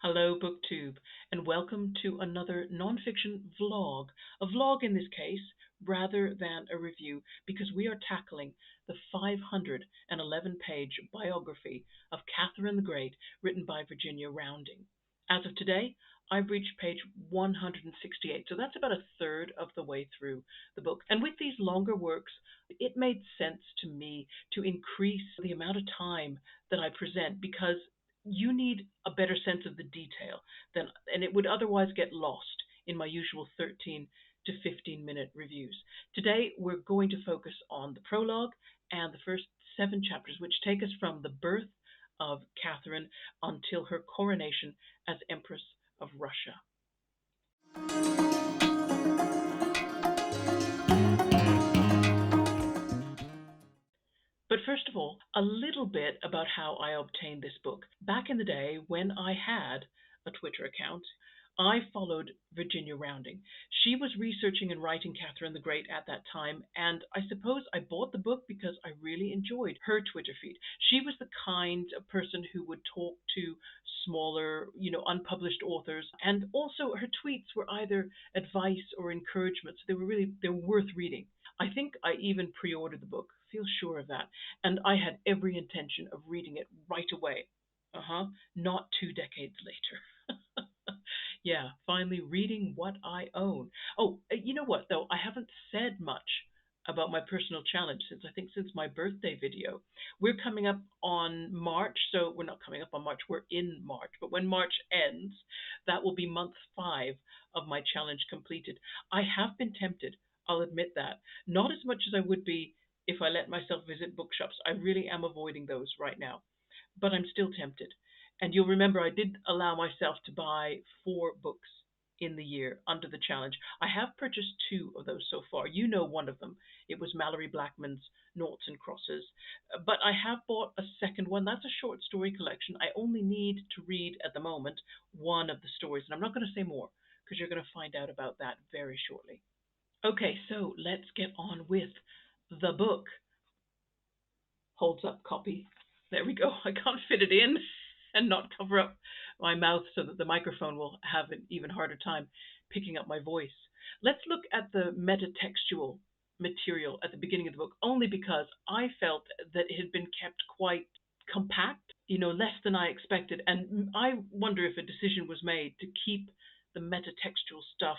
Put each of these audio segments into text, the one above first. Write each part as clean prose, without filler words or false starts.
Hello, BookTube, and welcome to another nonfiction vlog. A vlog in this case, rather than a review, because we are tackling the 511-page biography of Catherine the Great, written by Virginia Rounding. As of today, I've reached page 168, so that's about a third of the way through the book. And with these longer works, it made sense to me to increase the amount of time that I present because you need a better sense of the detail than, and it would otherwise get lost in my usual 13 to 15-minute reviews. Today, we're going to focus on the prologue and the first 7 chapters, which take us from the birth of Catherine until her coronation as Empress of Russia. But first of all, a little bit about how I obtained this book. Back in the day when I had a Twitter account, I followed Virginia Rounding. She was researching and writing Catherine the Great at that time, and I suppose I bought the book because I really enjoyed her Twitter feed. She was the kind of person who would talk to smaller, unpublished authors, and also her tweets were either advice or encouragement, so they're worth reading. I think I even pre-ordered the book, feel sure of that, and I had every intention of reading it right away. Not 2 decades later. Yeah, finally reading what I own. Oh, you know what though? I haven't said much about my personal challenge since my birthday video. We're coming up on March, so we're not coming up on March, we're in March. But when March ends, that will be month 5 of my challenge completed. I have been tempted, I'll admit that. Not as much as I would be if I let myself visit bookshops. I really am avoiding those right now, but I'm still tempted. And you'll remember I did allow myself to buy 4 books in the year under the challenge. I have purchased 2 of those so far. You know one of them. It was Mallory Blackman's Noughts and Crosses. But I have bought a second one. That's a short story collection. I only need to read at the moment one of the stories. And I'm not going to say more because you're going to find out about that very shortly. Okay, so let's get on with the book. Holds up copy. There we go. I can't fit it in and not cover up my mouth so that the microphone will have an even harder time picking up my voice. Let's look at the metatextual material at the beginning of the book, only because I felt that it had been kept quite compact, less than I expected. And I wonder if a decision was made to keep the metatextual stuff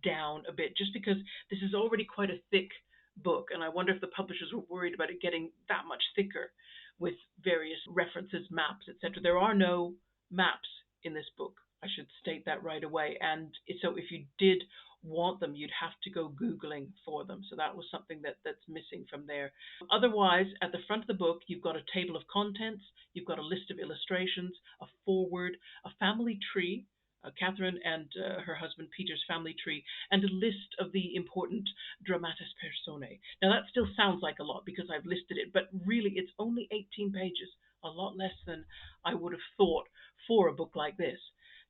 down a bit, just because this is already quite a thick book, and I wonder if the publishers were worried about it getting that much thicker with various references, maps, etc. There are no maps in this book. I should state that right away. And so if you did want them, you'd have to go Googling for them. So that was something that's missing from there. Otherwise, at the front of the book, you've got a table of contents, you've got a list of illustrations, a foreword, a family tree, Catherine and her husband Peter's family tree, and a list of the important dramatis personae. Now that still sounds like a lot because I've listed it, but really it's only 18 pages, a lot less than I would have thought for a book like this.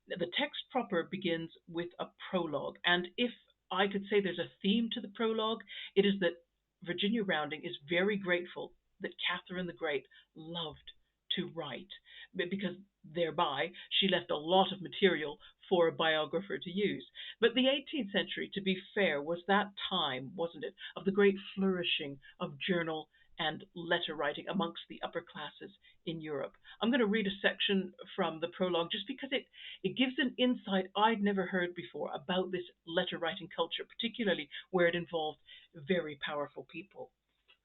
The text proper begins with a prologue, and if I could say there's a theme to the prologue, it is that Virginia Rounding is very grateful that Catherine the Great loved to write, because thereby she left a lot of material for a biographer to use. But the 18th century, to be fair, was that time, wasn't it, of the great flourishing of journal and letter writing amongst the upper classes in Europe. I'm going to read a section from the prologue just because it gives an insight I'd never heard before about this letter writing culture, particularly where it involved very powerful people.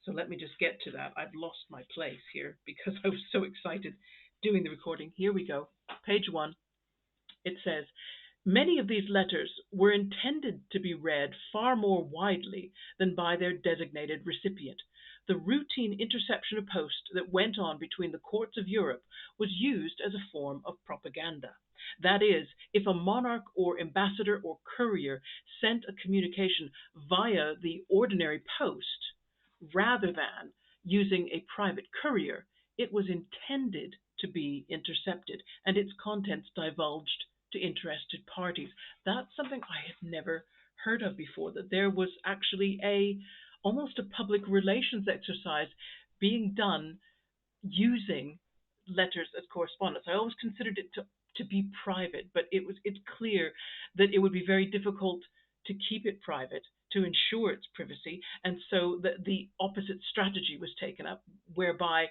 So let me just get to that. I've lost my place here because I was so excited doing the recording. Here we go. Page 1. It says, many of these letters were intended to be read far more widely than by their designated recipient. The routine interception of post that went on between the courts of Europe was used as a form of propaganda. That is, if a monarch or ambassador or courier sent a communication via the ordinary post, rather than using a private courier, it was intended to be intercepted and its contents divulged to interested parties. That's something I had never heard of before, that there was actually almost a public relations exercise being done using letters as correspondence. I always considered it to to be private, but it's clear that it would be very difficult to keep it private, to ensure its privacy, and so the opposite strategy was taken up, whereby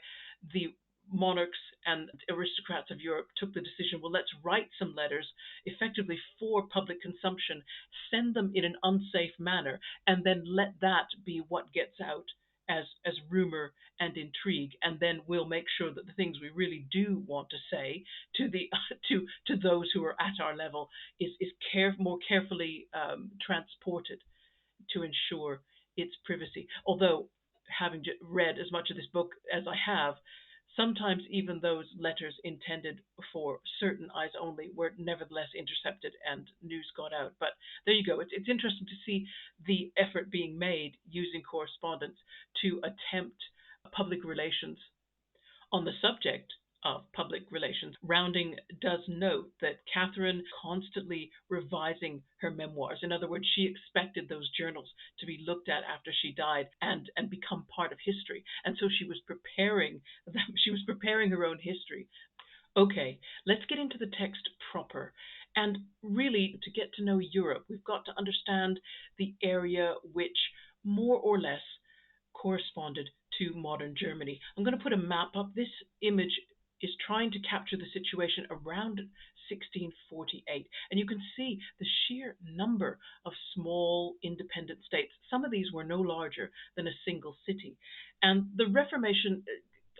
the monarchs and aristocrats of Europe took the decision, well, let's write some letters effectively for public consumption, send them in an unsafe manner, and then let that be what gets out as rumor and intrigue, and then we'll make sure that the things we really do want to say to the to those who are at our level is more carefully transported to ensure its privacy. Although, having read as much of this book as I have, sometimes even those letters intended for certain eyes only were nevertheless intercepted and news got out. But there you go. It's interesting to see the effort being made using correspondence to attempt public relations. On the subject of public relations, Rounding does note that Catherine constantly revising her memoirs. In other words, she expected those journals to be looked at after she died and become part of history. And so she was preparing them, she was preparing her own history. Okay, let's get into the text proper. And really, to get to know Europe, we've got to understand the area which more or less corresponded to modern Germany. I'm going to put a map up. This image is trying to capture the situation around 1648. And you can see the sheer number of small independent states. Some of these were no larger than a single city. And the Reformation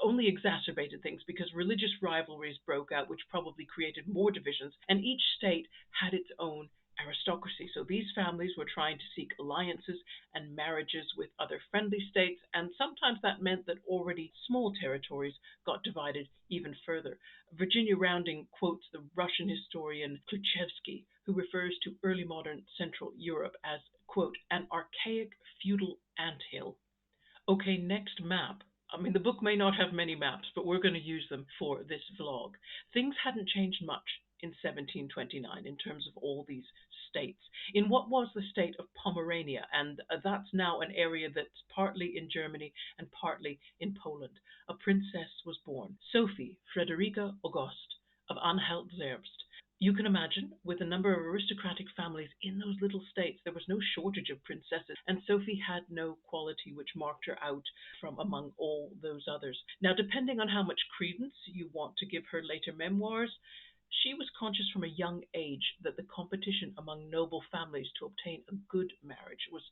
only exacerbated things because religious rivalries broke out, which probably created more divisions, and each state had its own aristocracy. So these families were trying to seek alliances and marriages with other friendly states, and sometimes that meant that already small territories got divided even further. Virginia Rounding quotes the Russian historian Kluchevsky, who refers to early modern Central Europe as, quote, an archaic feudal anthill. Okay, next map. I mean, the book may not have many maps, but we're going to use them for this vlog. Things hadn't changed much in 1729 in terms of all these states. In what was the state of Pomerania, and that's now an area that's partly in Germany and partly in Poland, a princess was born, Sophie Friederike Auguste of Anhalt-Zerbst. You can imagine, with a number of aristocratic families in those little states, there was no shortage of princesses, and Sophie had no quality which marked her out from among all those others. Now, depending on how much credence you want to give her later memoirs, she was conscious from a young age that the competition among noble families to obtain a good marriage was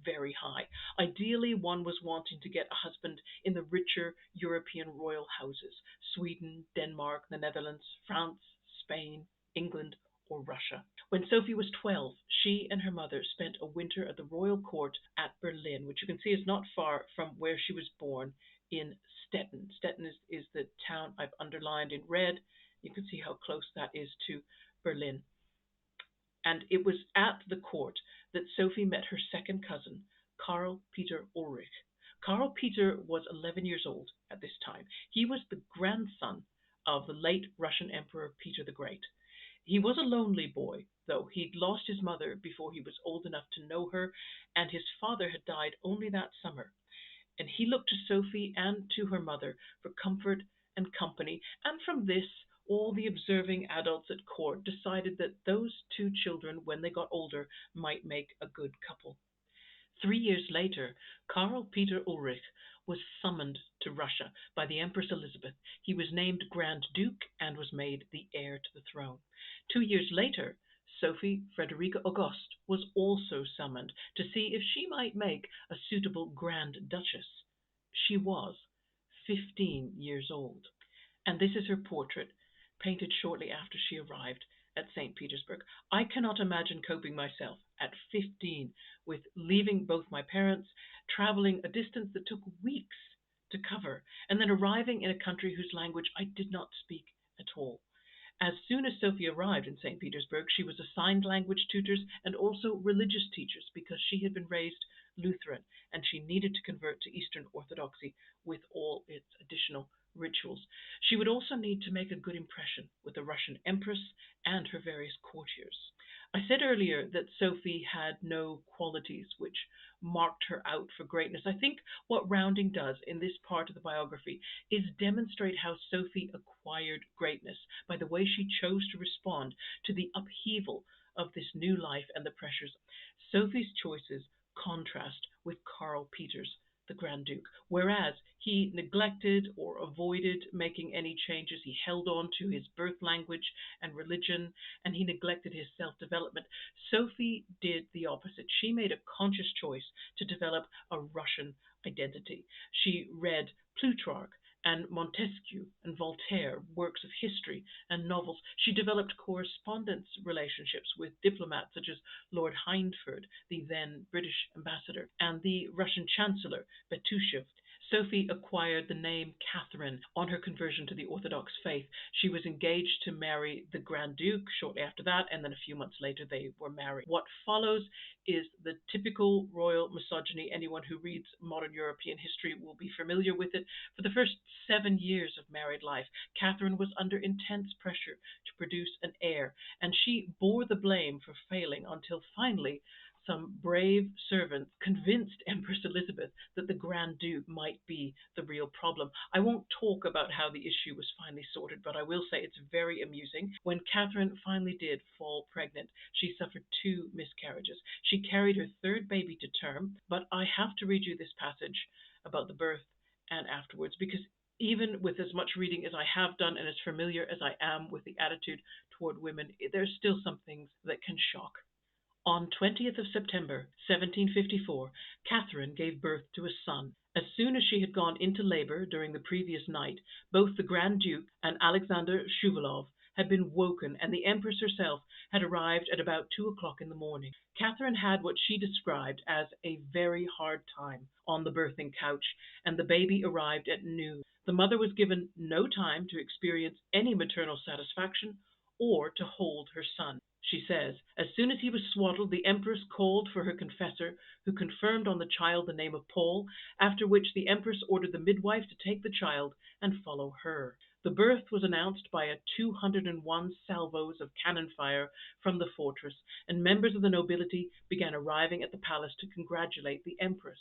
very high. Ideally, one was wanting to get a husband in the richer European royal houses: Sweden, Denmark, the Netherlands, France, Spain, England, or Russia. When Sophie was 12, she and her mother spent a winter at the royal court at Berlin, which you can see is not far from where she was born, in Stettin. Stettin is the town I've underlined in red. You can see how close that is to Berlin. And it was at the court that Sophie met her second cousin, Karl Peter Ulrich. Karl Peter was 11 years old at this time. He was the grandson of the late Russian Emperor Peter the Great. He was a lonely boy, though. He'd lost his mother before he was old enough to know her, and his father had died only that summer. And he looked to Sophie and to her mother for comfort and company, and from this all the observing adults at court decided that those two children, when they got older, might make a good couple. 3 years later, Karl Peter Ulrich was summoned to Russia by the Empress Elizabeth. He was named Grand Duke and was made the heir to the throne. 2 years later, Sophie Friederike Auguste was also summoned to see if she might make a suitable Grand Duchess. She was 15 years old. And this is her portrait, painted shortly after she arrived at St. Petersburg. I cannot imagine coping myself at 15 with leaving both my parents, traveling a distance that took weeks to cover, and then arriving in a country whose language I did not speak at all. As soon as Sophie arrived in St. Petersburg, she was assigned language tutors and also religious teachers because she had been raised Lutheran and she needed to convert to Eastern Orthodoxy with all its additional rituals. She would also need to make a good impression with the Russian Empress and her various courtiers. I said earlier that Sophie had no qualities which marked her out for greatness. I think what Rounding does in this part of the biography is demonstrate how Sophie acquired greatness by the way she chose to respond to the upheaval of this new life and the pressures. Sophie's choices contrast with Karl Peters, the Grand Duke. Whereas he neglected or avoided making any changes, he held on to his birth language and religion, and he neglected his self development. Sophie did the opposite. She made a conscious choice to develop a Russian identity. She read Plutarch and Montesquieu and Voltaire, works of history and novels. She developed correspondence relationships with diplomats such as Lord Hyndford, the then British ambassador, and the Russian Chancellor Betushev. Sophie acquired the name Catherine on her conversion to the Orthodox faith. She was engaged to marry the Grand Duke shortly after that, and then a few months later they were married. What follows is the typical royal misogyny. Anyone who reads modern European history will be familiar with it. For the first 7 years of married life, Catherine was under intense pressure to produce an heir, and she bore the blame for failing until finally some brave servants convinced Empress Elizabeth that the Grand Duke might be the real problem. I won't talk about how the issue was finally sorted, but I will say it's very amusing. When Catherine finally did fall pregnant, she suffered 2 miscarriages. She carried her third baby to term, but I have to read you this passage about the birth and afterwards because even with as much reading as I have done and as familiar as I am with the attitude toward women, there's still some things that can shock. On 20th of September, 1754, Catherine gave birth to a son. As soon as she had gone into labor during the previous night, both the Grand Duke and Alexander Shuvalov had been woken, and the Empress herself had arrived at about 2 o'clock in the morning. Catherine had what she described as a very hard time on the birthing couch, and the baby arrived at noon. The mother was given no time to experience any maternal satisfaction or to hold her son. She says, as soon as he was swaddled, the Empress called for her confessor, who confirmed on the child the name of Paul, after which the Empress ordered the midwife to take the child and follow her. The birth was announced by a 201 salvos of cannon fire from the fortress, and members of the nobility began arriving at the palace to congratulate the Empress.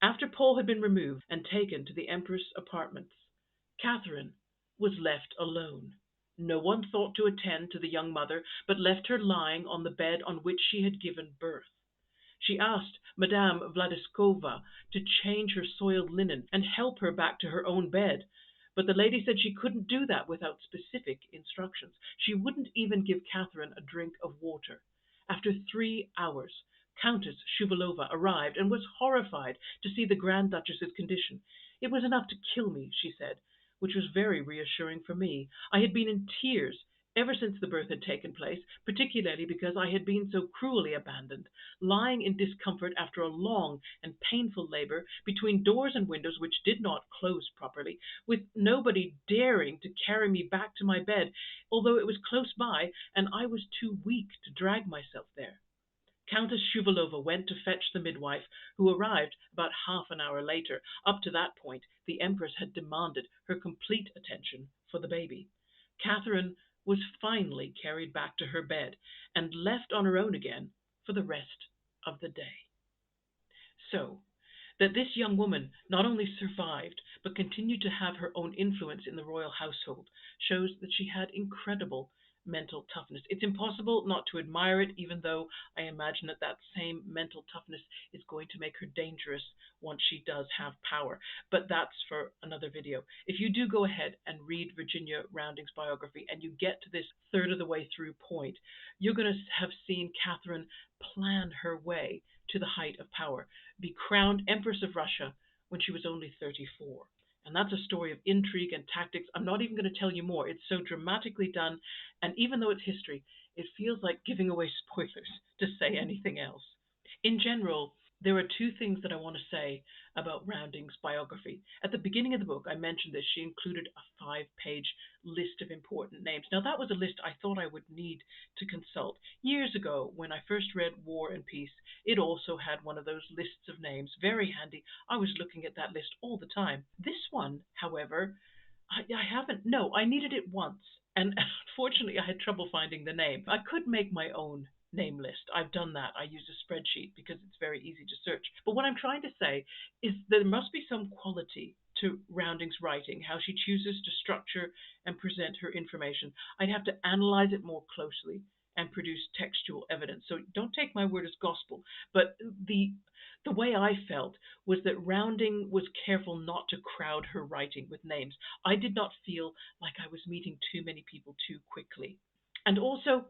After Paul had been removed and taken to the Empress' apartments, Catherine was left alone. No one thought to attend to the young mother, but left her lying on the bed on which she had given birth. She asked Madame Vladiskova to change her soiled linen and help her back to her own bed, but the lady said she couldn't do that without specific instructions. She wouldn't even give Catherine a drink of water. After 3 hours, Countess Shuvalova arrived and was horrified to see the Grand Duchess's condition. It was enough to kill me, she said, which was very reassuring for me. I had been in tears ever since the birth had taken place, particularly because I had been so cruelly abandoned, lying in discomfort after a long and painful labor, between doors and windows which did not close properly, with nobody daring to carry me back to my bed, although it was close by, and I was too weak to drag myself there. Countess Shuvalova went to fetch the midwife, who arrived about half an hour later. Up to that point, the Empress had demanded her complete attention for the baby. Catherine was finally carried back to her bed and left on her own again for the rest of the day. So, that this young woman not only survived, but continued to have her own influence in the royal household, shows that she had incredible mental toughness. It's impossible not to admire it, even though I imagine that that same mental toughness is going to make her dangerous once she does have power. But that's for another video. If you do go ahead and read Virginia Rounding's biography and you get to this third of the way through point, you're going to have seen Catherine plan her way to the height of power, be crowned Empress of Russia when she was only 34. And that's a story of intrigue and tactics. I'm not even going to tell you more. It's so dramatically done. And even though it's history, it feels like giving away spoilers to say anything else. In general, there are 2 things that I want to say about Rounding's biography. At the beginning of the book, I mentioned this. She included a 5-page list of important names. Now, that was a list I thought I would need to consult. Years ago, when I first read War and Peace, it also had one of those lists of names. Very handy. I was looking at that list all the time. This one, however, I haven't. No, I needed it once. And unfortunately, I had trouble finding the name. I could make my own name list. I've done that. I use a spreadsheet because it's very easy to search. But what I'm trying to say is there must be some quality to Rounding's writing, how she chooses to structure and present her information. I'd have to analyze it more closely and produce textual evidence. So don't take my word as gospel, but the way I felt was that Rounding was careful not to crowd her writing with names. I did not feel like I was meeting too many people too quickly. And also,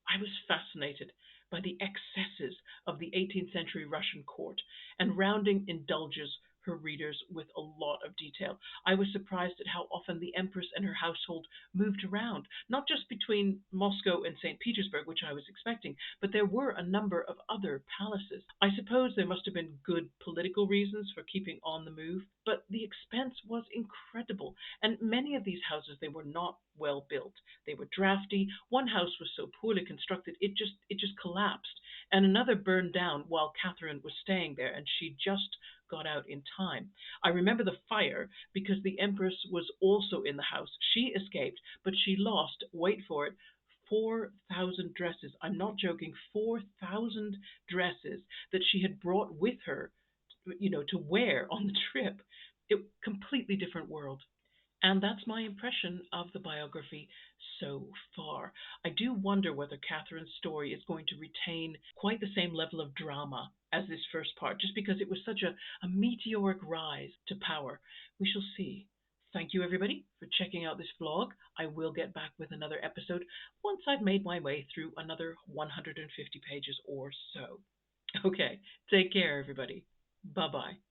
I was fascinated by the excesses of the 18th century Russian court, and Rounding indulges her readers with a lot of detail. I was surprised at how often the Empress and her household moved around, not just between Moscow and St. Petersburg, which I was expecting, but there were a number of other palaces. I suppose there must have been good political reasons for keeping on the move, but the expense was incredible, and many of these houses, they were not well built. They were drafty. One house was so poorly constructed it just collapsed, and another burned down while Catherine was staying there, and she just got out in time. I remember the fire because the Empress was also in the house. She escaped, but she lost, wait for it, 4,000 dresses. I'm not joking, 4,000 dresses that she had brought with her, to wear on the trip. It completely different world. And that's my impression of the biography so far. I do wonder whether Catherine's story is going to retain quite the same level of drama as this first part, just because it was such a meteoric rise to power. We shall see. Thank you, everybody, for checking out this vlog. I will get back with another episode once I've made my way through another 150 pages or so. Okay, take care, everybody. Bye bye.